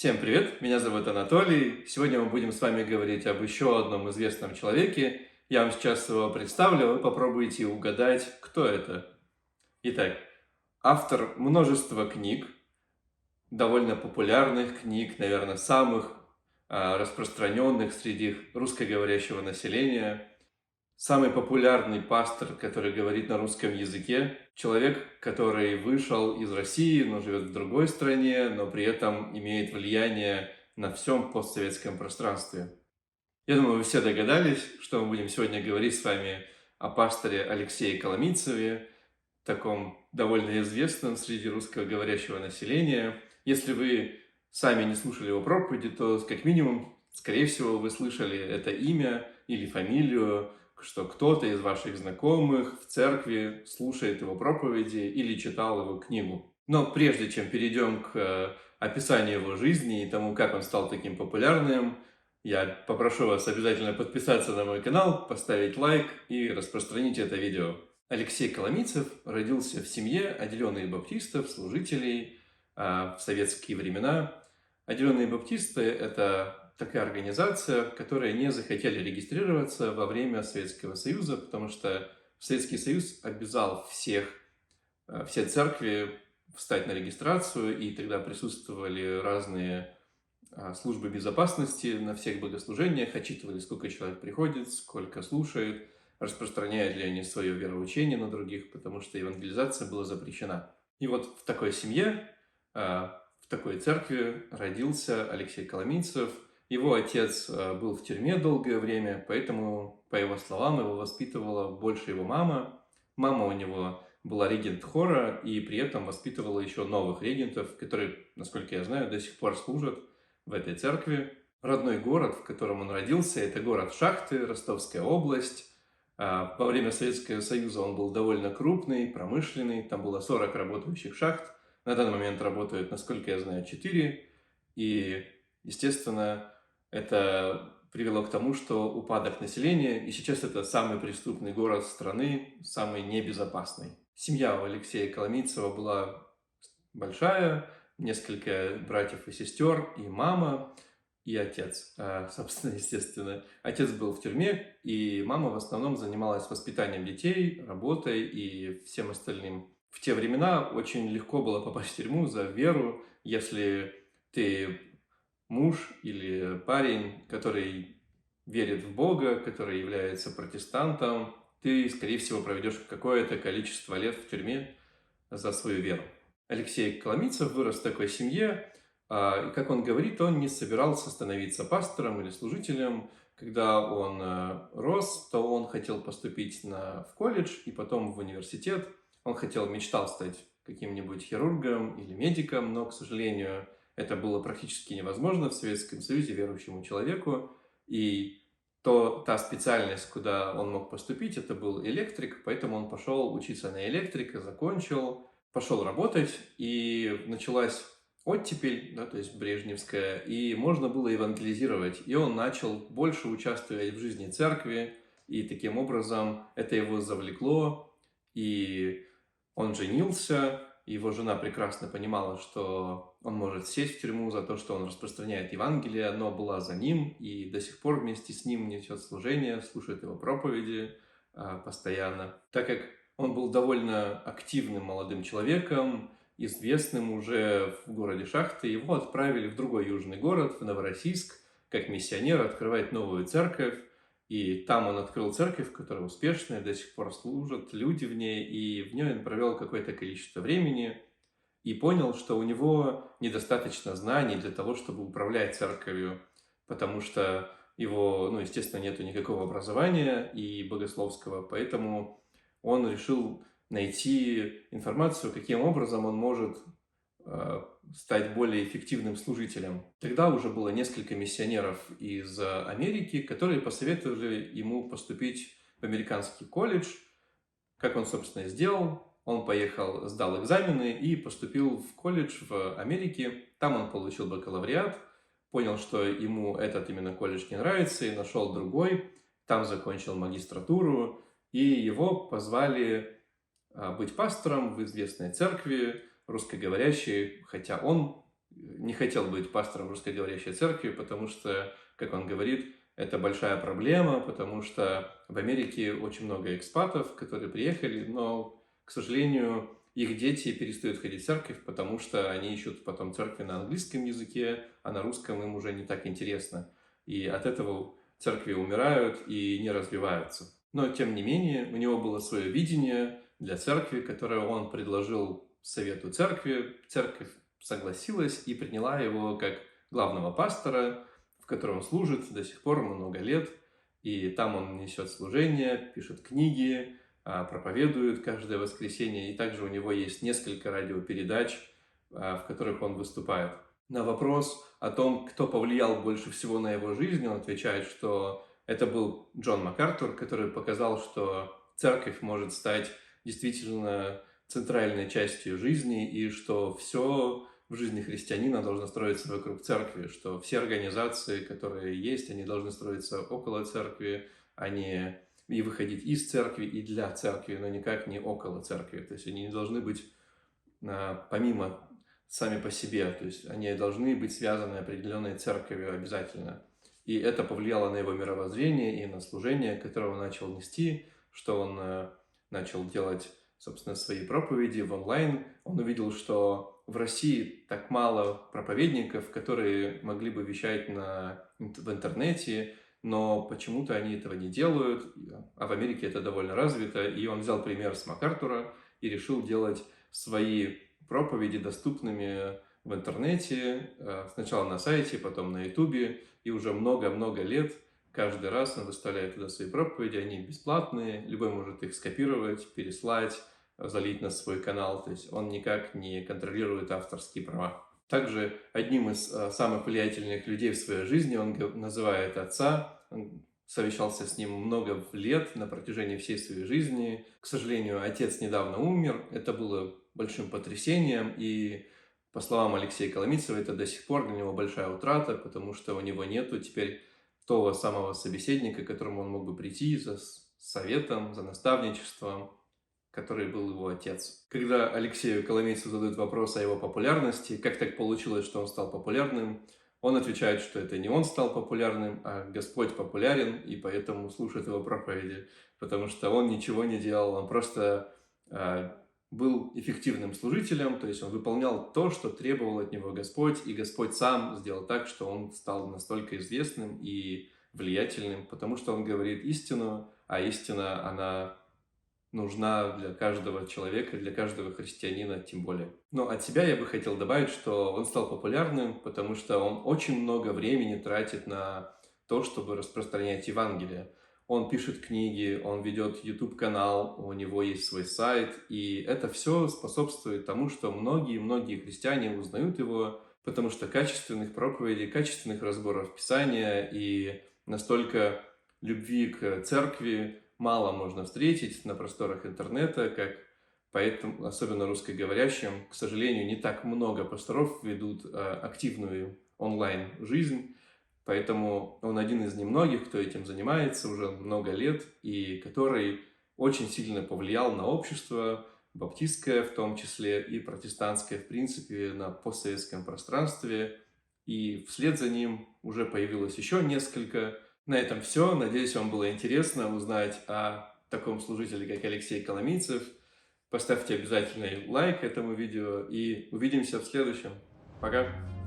Всем привет, меня зовут Анатолий. Сегодня мы будем с вами говорить об еще одном известном человеке. Я вам сейчас его представлю, вы попробуйте угадать, кто это. Итак, автор множества книг, довольно популярных книг, наверное, самых распространенных среди русскоговорящего населения. Самый популярный пастор, который говорит на русском языке, человек, который вышел из России, но живет в другой стране, но при этом имеет влияние на всем постсоветском пространстве. Я думаю, вы все догадались, что мы будем сегодня говорить с вами о пасторе Алексее Коломийцеве, таком довольно известном среди русскоговорящего населения. Если вы сами не слушали его проповеди, то как минимум, скорее всего, вы слышали это имя или фамилию, что кто-то из ваших знакомых в церкви слушает его проповеди или читал его книгу. Но прежде чем перейдем к описанию его жизни и тому, как он стал таким популярным, я попрошу вас обязательно подписаться на мой канал, поставить лайк и распространить это видео. Алексей Коломийцев родился в семье отделенных баптистов, служителей в советские времена. Отделенные баптисты – это такая организация, которая не захотели регистрироваться во время Советского Союза, потому что Советский Союз обязал все церкви встать на регистрацию, и тогда присутствовали разные службы безопасности на всех богослужениях, отчитывали, сколько человек приходит, сколько слушает, распространяют ли они свое вероучение на других, потому что евангелизация была запрещена. И вот в такой семье, в такой церкви родился Алексей Коломийцев. Его отец был в тюрьме долгое время, поэтому, по его словам, его воспитывала больше его мама. Мама у него была регент хора и при этом воспитывала еще новых регентов, которые, насколько я знаю, до сих пор служат в этой церкви. Родной город, в котором он родился, это город Шахты, Ростовская область. Во время Советского Союза он был довольно крупный, промышленный, там было 40 работающих шахт. На данный момент работают, насколько я знаю, 4. И, естественно, это привело к тому, что упадок населения, и сейчас это самый преступный город страны, самый небезопасный. Семья у Алексея Коломийцева была большая, несколько братьев и сестер, и мама, и отец, собственно, естественно. Отец был в тюрьме, и мама в основном занималась воспитанием детей, работой и всем остальным. В те времена очень легко было попасть в тюрьму за веру, если ты муж или парень, который верит в Бога, который является протестантом, ты, скорее всего, проведешь какое-то количество лет в тюрьме за свою веру. Алексей Коломийцев вырос в такой семье, и, как он говорит, он не собирался становиться пастором или служителем. Когда он рос, то он хотел поступить в колледж и потом в университет. Он мечтал стать каким-нибудь хирургом или медиком, но, к сожалению, это было практически невозможно в Советском Союзе верующему человеку. И та специальность, куда он мог поступить, это был электрик, поэтому он пошел учиться на электрика, закончил, пошел работать, и началась оттепель, да, то есть брежневская, и можно было евангелизировать. И он начал больше участвовать в жизни церкви, и таким образом это его завлекло, и он женился. Его жена прекрасно понимала, что он может сесть в тюрьму за то, что он распространяет Евангелие, но была за ним и до сих пор вместе с ним несет служение, слушает его проповеди постоянно. Так как он был довольно активным молодым человеком, известным уже в городе Шахты, его отправили в другой южный город, в Новороссийск, как миссионер открывать новую церковь. И там он открыл церковь, которая успешная, до сих пор служат люди в ней, и в ней он провел какое-то количество времени и понял, что у него недостаточно знаний для того, чтобы управлять церковью, потому что естественно, нету никакого образования и богословского, поэтому он решил найти информацию, каким образом он может стать более эффективным служителем. Тогда уже было несколько миссионеров из Америки, которые посоветовали ему поступить в американский колледж. Как он, собственно, и сделал. Он поехал, сдал экзамены и поступил в колледж в Америке. Там он получил бакалавриат, понял, что ему этот именно колледж не нравится, и нашел другой. Там закончил магистратуру, и его позвали быть пастором в известной церкви, русскоговорящей, хотя он не хотел быть пастором русскоговорящей церкви, потому что, как он говорит, это большая проблема, потому что в Америке очень много экспатов, которые приехали, но, к сожалению, их дети перестают ходить в церковь, потому что они ищут потом церкви на английском языке, а на русском им уже не так интересно. И от этого церкви умирают и не развиваются. Но, тем не менее, у него было свое видение для церкви, которое он предложил Совету церкви. Церковь согласилась и приняла его как главного пастора, в котором он служит до сих пор много лет. И там он несет служение, пишет книги, проповедует каждое воскресенье. И также у него есть несколько радиопередач, в которых он выступает. На вопрос о том, кто повлиял больше всего на его жизнь, он отвечает, что это был Джон МакАртур, который показал, что церковь может стать действительно центральной частью жизни, и что все в жизни христианина должно строиться вокруг церкви, что все организации, которые есть, они должны строиться около церкви, а не и выходить из церкви и для церкви, но никак не около церкви. То есть они не должны быть помимо сами по себе, то есть они должны быть связаны определенной церковью обязательно. И это повлияло на его мировоззрение и на служение, которое он начал нести, что он начал делать, собственно, свои проповеди в онлайн. Он увидел, что в России так мало проповедников, которые могли бы вещать в интернете, но почему-то они этого не делают, а в Америке это довольно развито. И он взял пример с МакАртура и решил делать свои проповеди доступными в интернете, сначала на сайте, потом на ютубе, и уже много-много лет каждый раз он выставляет туда свои проповеди, они бесплатные, любой может их скопировать, переслать, залить на свой канал, то есть он никак не контролирует авторские права. Также одним из самых влиятельных людей в своей жизни он называет отца, он совещался с ним много лет на протяжении всей своей жизни. К сожалению, отец недавно умер, это было большим потрясением, и по словам Алексея Коломийцева, это до сих пор для него большая утрата, потому что у него нету теперь того самого собеседника, к которому он мог бы прийти за советом, за наставничеством, который был его отец. Когда Алексею Коломейцеву задают вопрос о его популярности, как так получилось, что он стал популярным, он отвечает, что это не он стал популярным, а Господь популярен, и поэтому слушает его проповеди, потому что он ничего не делал, он просто был эффективным служителем, то есть он выполнял то, что требовал от него Господь, и Господь сам сделал так, что он стал настолько известным и влиятельным, потому что он говорит истину, а истина, она нужна для каждого человека, для каждого христианина тем более. Но от себя я бы хотел добавить, что он стал популярным, потому что он очень много времени тратит на то, чтобы распространять Евангелие. Он пишет книги, он ведет YouTube-канал, у него есть свой сайт, и это все способствует тому, что многие христиане узнают его, потому что качественных проповедей, качественных разборов Писания и настолько любви к церкви мало можно встретить на просторах интернета, как поэтому, особенно русскоговорящим, к сожалению, не так много пасторов ведут активную онлайн-жизнь, поэтому он один из немногих, кто этим занимается уже много лет, и который очень сильно повлиял на общество, баптистское в том числе, и протестантское, в принципе, на постсоветском пространстве. И вслед за ним уже появилось еще несколько. На этом все. Надеюсь, вам было интересно узнать о таком служителе, как Алексей Коломийцев. Поставьте обязательно лайк этому видео и увидимся в следующем. Пока!